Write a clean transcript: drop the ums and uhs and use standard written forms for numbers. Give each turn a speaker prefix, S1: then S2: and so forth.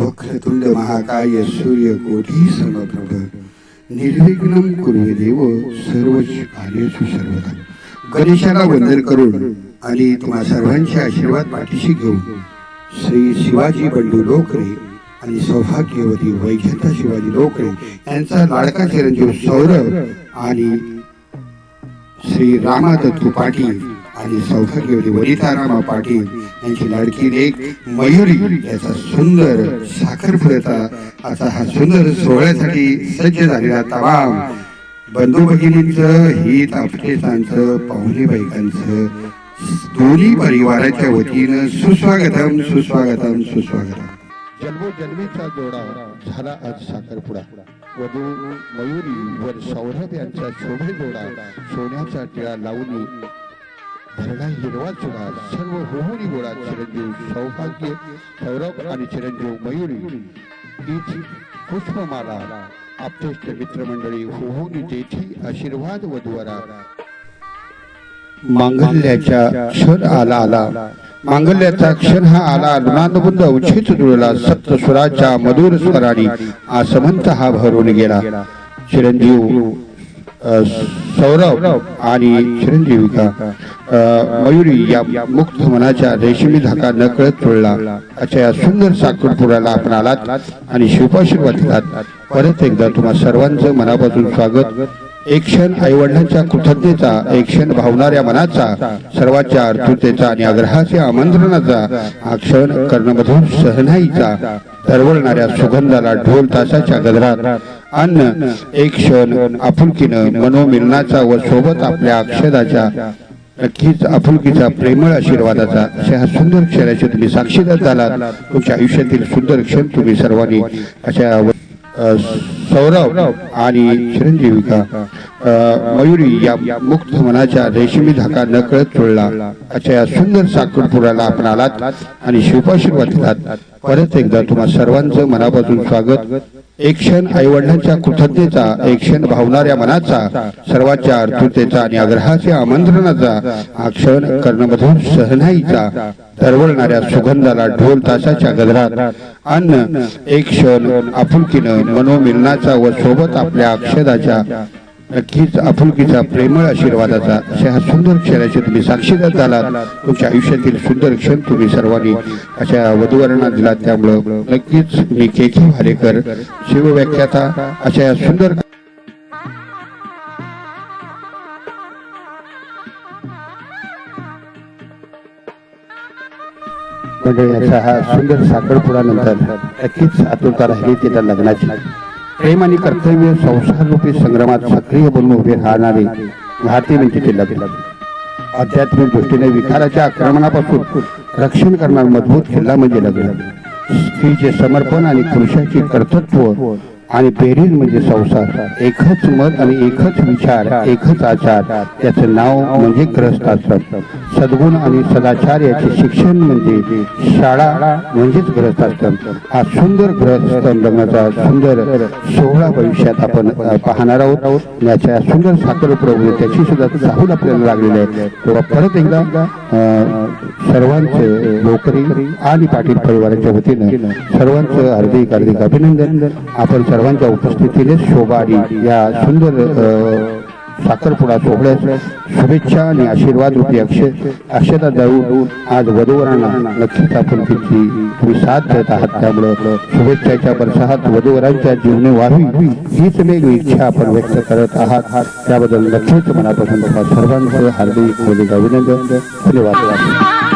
S1: वक्रतुंड महाकाय सूर्यकोटी समप्रभ निर्विघ्नं कुर्वे देव सर्व कार्येषु सर्वदा. गणेशाला वंदन करून आणि तुम्हा सर्वांचे आशीर्वाद पाठीशी घेऊन श्री शिवाजी बंडू लोकरे आणि सौभाग्यवती वैजयंता शिवाजी लोकरे यांचा लाडका चिरंजीव सौरभ आणि श्री रामादत्तू पाटील आणि सौभाग्यवती वनितारामा पाटील यांची लाडकी लेक मयुरी याचा सुंदर साखरपुड्याचा असा हा सुंदर सोहळ्यासाठी सज्ज झालेला तमाम बंधू भगिनींचं हित आपतेसांचं पाहुणे बायकांचं दोन्ही परिवाराच्या वतीनं सुस्वागतम सुस्वागतम सुस्वागतम. जन्मोजन्मीचा जोडा झाला आज साखरपुडा. वधू मयुरी वर सौरभ यांचा शोभे जोडा सोन्याचा टिळा लावून भरला हिरवा चुडा सर्व होऊनी गोळा. चिरंजीव सौभाग्य सौरभ आणि चिरंजीव मयुरी हीच पुष्पमाला आपतेष्ट मित्रमंडळी होऊनी तेथी आशीर्वाद वधूवरा. मांगल्याचा क्षण आला आला मांगल्याचा क्षण हा आला लुनांदबुंद उचित जुळला सप्तस्वराच्या मधुर स्वराने आसमंत हा भरून गेला. चिरंजीव सौरभ आणि चिरंजीविका मयुरी या मुक्त मनाच्या रेशमी धाका नकळत जुळला. अशा या सुंदर साखरपुड्याला आपण आलात आणि शिवपाशीर्वाद दिलात. परत एकदा तुम्हा सर्वांचं मनापासून स्वागत. एक क्षण आईवडिलांच्या कृतज्ञतेचा, एक क्षण भावणाऱ्या मनाचा, सर्वांच्या आर्तुतेचा आणि आग्रहाच्या आमंत्रणाचा, हा क्षण कर्णमधून सहनाईचा, तरवळणाऱ्या सुगंधाला ढोल तासाच्या गजरात अन्न, एक क्षण आपुलकीनं मनोमिलनाचा व सोबत आपल्या अक्षदाच्या नक्कीच आपुलकीचा प्रेमळ आशीर्वादाचा अशा हा सुंदर क्षणाचे तुम्ही साक्षीदार झालात. तुमच्या आयुष्यातील सुंदर क्षण तुम्ही सर्वांनी अशा सौरभ आणि चिरंजीविका मयुरी या मुक्त मनाच्या रेशमी धाका नकळत जुळला. अशा या सुंदर साखरपुड्याला आपण आलात आणि शिवपाशीर्वाद दिलात. परत एकदा तुम्हा सर्वांचं मनापासून स्वागत. एक क्षण आईवडिलांच्या कृतज्ञतेचा, एक क्षण भावणाऱ्या मनाचा, सर्वांच्या आर्तुतेचा आणि आग्रहाच्या आमंत्रणाचा, हा क्षण कर्णमधून सहनाईचा, तरवळणाऱ्या सुगंधाला ढोल तासाच्या गजरात अन्न, एक क्षण आपुलकीनं मनोमिलनाचा व सोबत आपल्या अक्षदाच्या नक्कीच आपुलकीचा प्रेमळ आशीर्वादाचा अशा हा सुंदर क्षणाचे तुम्ही साक्षीदार झालात. तुमच्या आयुष्यातील सुंदर क्षण तुम्ही सर्वांनी अशा वधूवरांना दिलात. त्यामुळं नक्कीच मी केके भालेकर शिवव्याख्याता अशा या सुंदर मंडळीचा हा सुंदर साखरपुडा नंतर नक्कीच आतुरता राहिली तिला लग्नाची. प्रेम आणि कर्तव्य संसार रूपी संग्रामात सक्रिय बनून उभे राहणारे भारतीय म्हणजे ते लग्न. आध्यात्मिक दृष्टीने विकाराच्या आक्रमणापासून रक्षण करणार मजबूत किल्ला म्हणजे लग्न. स्त्रीचे समर्पण आणि पुरुषाचे कर्तृत्व आणि बेरीज म्हणजे संसार. एकच मत आणि एकच विचार, एकच आचार, त्याचं नाव म्हणजे ग्रहस्थाश्रम. सद्गुण आणि सदाचार याचे शिक्षण म्हणजे शाळा म्हणजेच ग्रहस्थाश्रम. हा सुंदर ग्रहस्थाश्रम लग्नाचा सुंदर सोहळा भविष्यात आपण पाहणार आहोत. याच्या सुंदर साखरपुडा त्याची सुद्धा चाहूल आपल्याला लागलेली आहे. तेव्हा परत एकदा सर्वांचे लोकरी आणि पाटील परिवाराच्या वतीनं सर्वांचं हार्दिक हार्दिक अभिनंदन. आपण सर्वांच्या उपस्थितीने शोभारी या सुंदर साखरपुडा सोहळ्यास शुभेच्छा आणि आशीर्वाद रूपी अक्षता देऊन आज वधूवरांना नक्कीच आपण तुम्ही साथ देत आहात. त्यामुळे शुभेच्छाच्या बरसात वधूवरांच्या जीवने व्हावी हीच वेगळी इच्छा आपण व्यक्त करत आहात. त्याबद्दल नक्कीच मनापासून सर्वांचं हार्दिक हार्दिक अभिनंदन. धन्यवाद.